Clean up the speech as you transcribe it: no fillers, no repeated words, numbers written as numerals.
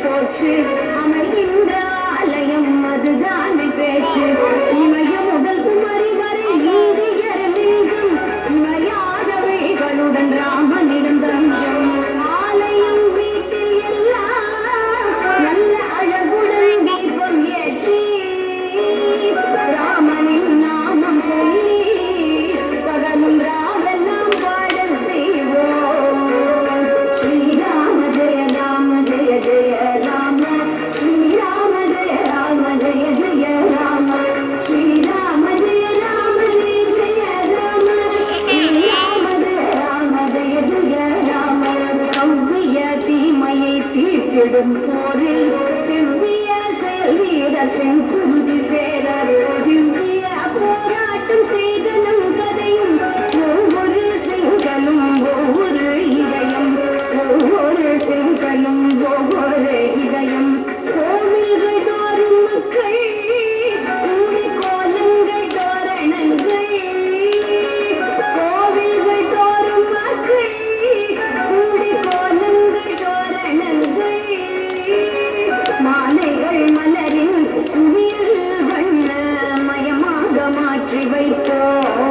போச்சு அமைகின்ற ஆலயம் அதுதான் பேச்சு இமய முதல் குமரி வரை நீதியர் லிங்கம் இமையாதவைகளுடன் ராமனிடம் தஞ்சம் ஆலயம் வீட்டில் எல்லாம் நல்ல அழகுடன் தீபம் ஏற்றி ராமனின் நாமம் சொல்லி பகலும் ராவெல்லாம் பாடல் செய்வோம் ஸ்ரீராம ஜெய ராம ஜெய ஜெய ராம ஸ்ரீராம ஜெய ராம ஜெய ஜெய ராம ஸ்ரீராம ஜெய ராம ஜெய ஜெய ராம ஸ்ரீராம ஜெய ராம ஜெய ஜெய ராம கவ்விய தீமையை தீர்த்திடும் போரில்